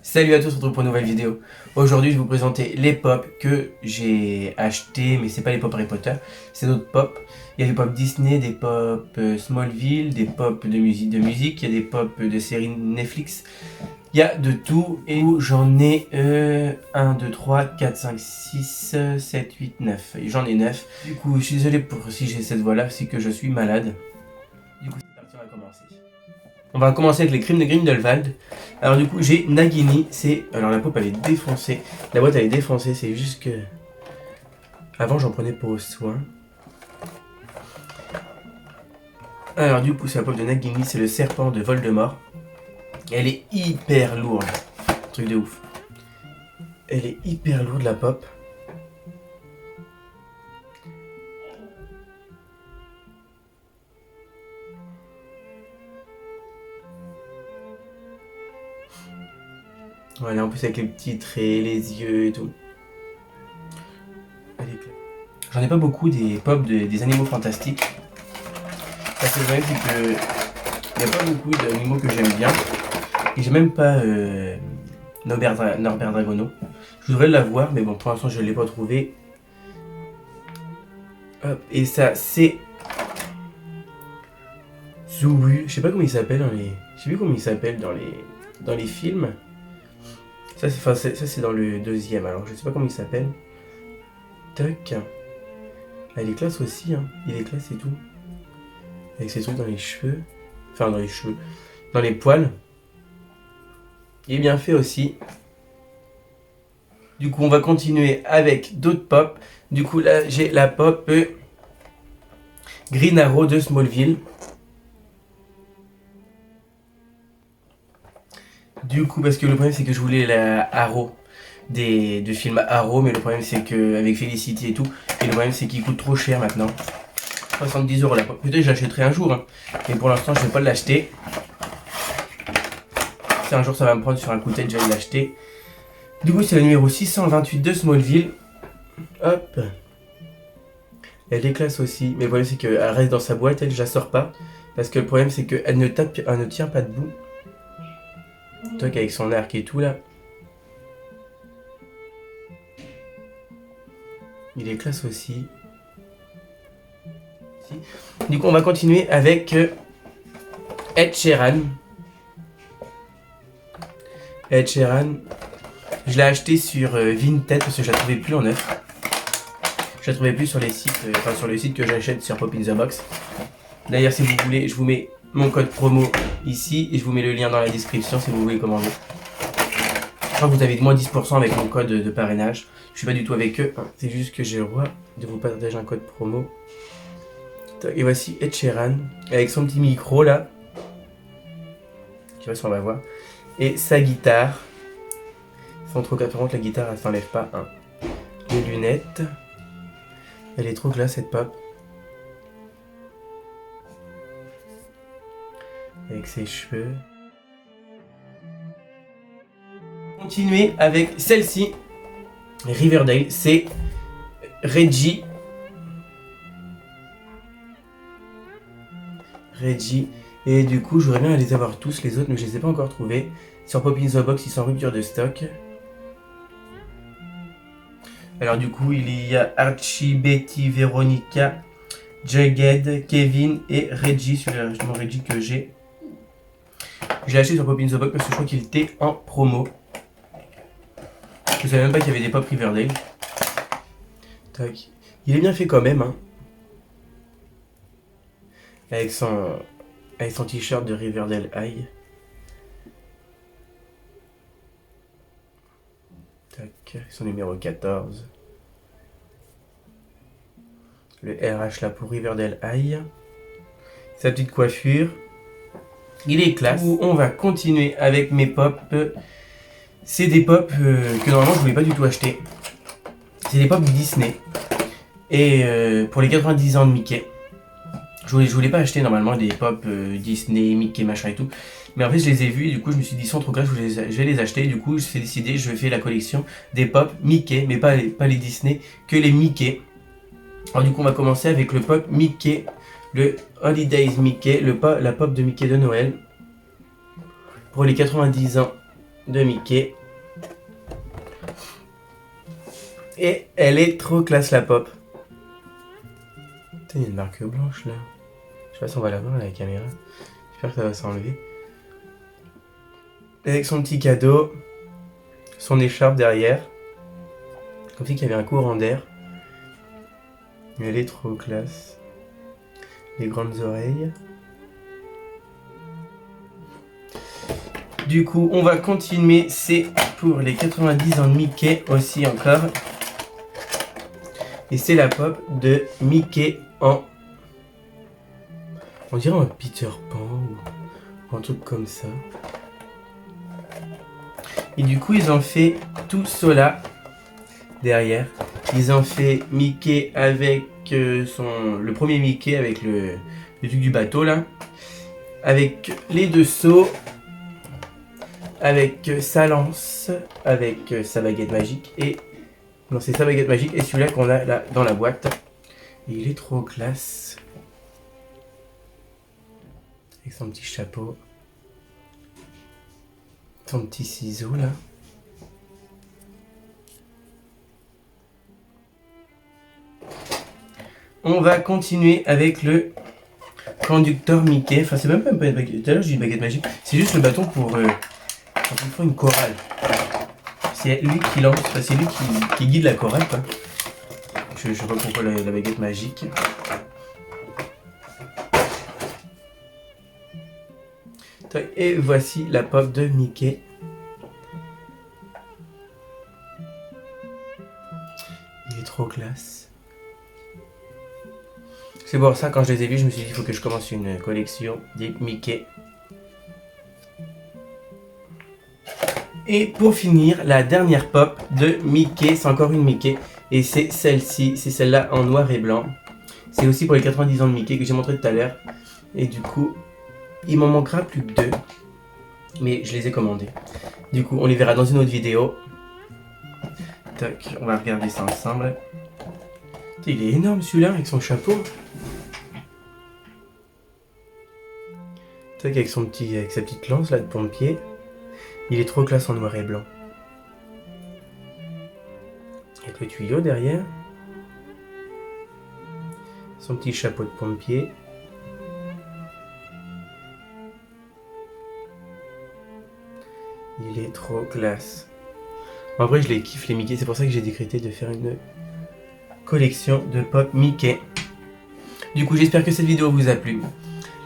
Salut à tous, on se retrouve pour une nouvelle vidéo. Aujourd'hui, je vais vous présenter les pop que j'ai achetés, mais c'est pas les pop Harry Potter, c'est d'autres pop. Il y a des pop Disney, des pop Smallville, des pop de musique, il y a des pop de séries Netflix. Il y a de tout et j'en ai 1, 2, 3, 4, 5, 6, 7, 8, 9. Et j'en ai 9. Du coup, je suis désolé pour si j'ai cette voix là, c'est que je suis malade. Du coup, c'est parti, on va commencer. On va commencer avec les crimes de Grindelwald. Alors du coup j'ai Nagini, alors la pop elle est défoncée, la boîte elle est défoncée, c'est juste que... Avant j'en prenais pour soin. Alors du coup c'est la pop de Nagini, c'est le serpent de Voldemort. Elle est hyper lourde, truc de ouf. Elle est hyper lourde la pop. Voilà, en plus avec les petits traits, les yeux et tout. Elle est claire. J'en ai pas beaucoup des pop des animaux fantastiques. Parce que le problème c'est que il n'y a pas beaucoup d'animaux que j'aime bien. Et j'ai même pas Norbert Dragono. Je voudrais l'avoir, mais bon pour l'instant je ne l'ai pas trouvé. Hop, et ça c'est Zoubu. Je sais pas comment il s'appelle dans les. Je sais plus comment il s'appelle dans les films. Ça c'est dans le deuxième, alors je sais pas comment il s'appelle. Toc. Ah, il est classe aussi, hein. Il est classe et tout. Avec ses trucs dans les cheveux. Enfin dans les cheveux. Dans les poils. Il est bien fait aussi. Du coup on va continuer avec d'autres pop. Du coup là j'ai la pop Green Arrow de Smallville. Du coup parce que le problème c'est que je voulais la Arrow du film Arrow, mais le problème c'est que avec Felicity et tout, et le problème c'est qu'il coûte trop cher maintenant. 70€ la pop. Peut-être que je l'achèterai un jour, hein. Mais pour l'instant je vais pas l'acheter. Si un jour ça va me prendre sur un coup de tête, je vais l'acheter. Du coup c'est le numéro 628 de Smallville. Hop. Elle est classe aussi, mais le problème c'est qu'elle reste dans sa boîte, je la sors pas. Parce que le problème c'est qu'elle ne tient pas debout. Toc avec son arc et tout là. Il est classe aussi. Du coup on va continuer avec Ed Sheeran. Ed Sheeran. Je l'ai acheté sur Vinted parce que je la trouvais plus en neuf. Je la trouvais plus sur les sites, sur le site que j'achète sur Pop in the Box. D'ailleurs si vous voulez, je vous mets mon code promo ici et je vous mets le lien dans la description si vous voulez commander. Je crois que vous avez moins 10% avec mon code de parrainage. Je suis pas du tout avec eux, hein. C'est juste que j'ai le droit de vous partager un code promo. Et voici Ed Sheeran avec son petit micro là. Je sais pas si on va voir. Et sa guitare. Sans trop par contre la guitare elle s'enlève pas, hein. Les lunettes. Elle est trop classe cette pop. Avec ses cheveux. Continuer avec celle-ci. Riverdale, c'est Reggie. Et du coup j'aurais bien les avoir tous les autres, mais je les ai pas encore trouvés. Sur Pop in the Box ils sont en rupture de stock. Alors du coup il y a Archie, Betty, Veronica, Jughead, Kevin et Reggie, sur mon Reggie que j'ai. Je l'ai acheté sur Pop in the Box parce que je crois qu'il était en promo. Je savais même pas qu'il y avait des pop Riverdale. Tac. Il est bien fait quand même, hein. Avec son t-shirt de Riverdale High. Tac. Son numéro 14. Le RH là pour Riverdale High. Sa petite coiffure. Il est classe. On va continuer avec mes pop. C'est des pop que normalement je voulais pas du tout acheter. C'est des pop Disney. Et pour les 90 ans de Mickey. Je voulais pas acheter normalement des pop Disney, Mickey, machin et tout. Mais en fait je les ai vus et du coup je me suis dit ils sont trop classe, je vais les acheter. Du coup je suis décidé, je fais la collection des pop Mickey, mais pas les Disney, que les Mickey. Alors du coup on va commencer avec le pop Mickey, le Holidays Mickey, la pop de Mickey de Noël. Pour les 90 ans de Mickey. Et elle est trop classe la pop. Putain, il y a une marque blanche là. Je sais pas si on va la voir à la caméra. J'espère que ça va s'enlever. Avec son petit cadeau. Son écharpe derrière. Comme si qu'il y avait un courant d'air. Elle est trop classe. Les grandes oreilles. Du coup, on va continuer. C'est pour les 90 ans de Mickey aussi encore. Et c'est la pop de Mickey en... On dirait un Peter Pan ou un truc comme ça. Et du coup, ils ont fait tout cela derrière. Ils ont fait Mickey avec le premier Mickey avec le truc du bateau là. Avec les deux seaux. Avec sa lance. Avec sa baguette magique. Et... Non, c'est sa baguette magique. Et celui-là qu'on a là dans la boîte. Et il est trop classe. Avec son petit chapeau. Son petit ciseau là. On va continuer avec le conducteur Mickey. Enfin, c'est même pas une baguette. Tout à l'heure, j'ai dit baguette magique. C'est juste le bâton pour quand on fait une chorale. C'est lui qui lance. Enfin, c'est lui qui guide la chorale, quoi. Je sais pas pourquoi la baguette magique. Et voici la pop de Mickey. Il est trop classe. C'est pour ça, quand je les ai vus, je me suis dit, il faut que je commence une collection des Mickey. Et pour finir, la dernière pop de Mickey, c'est encore une Mickey. Et c'est celle-ci, c'est celle-là en noir et blanc. C'est aussi pour les 90 ans de Mickey que j'ai montré tout à l'heure. Et du coup, il m'en manquera plus que 2. Mais je les ai commandés. Du coup, on les verra dans une autre vidéo. Tac, on va regarder ça ensemble. Il est énorme celui-là avec son chapeau. Tac, avec sa petite lance là de pompier. Il est trop classe en noir et blanc. Avec le tuyau derrière. Son petit chapeau de pompier. Il est trop classe. En vrai, je les kiffe les Mickey. C'est pour ça que j'ai décrété de faire une collection de pop Mickey. Du coup, j'espère que cette vidéo vous a plu.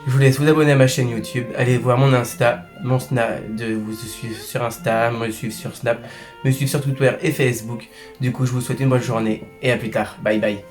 Je vous laisse vous abonner à ma chaîne YouTube. Allez voir mon Insta, de vous suivre sur Insta, me suivre sur Snap, me suivre sur Twitter et Facebook. Du coup, je vous souhaite une bonne journée et à plus tard. Bye bye.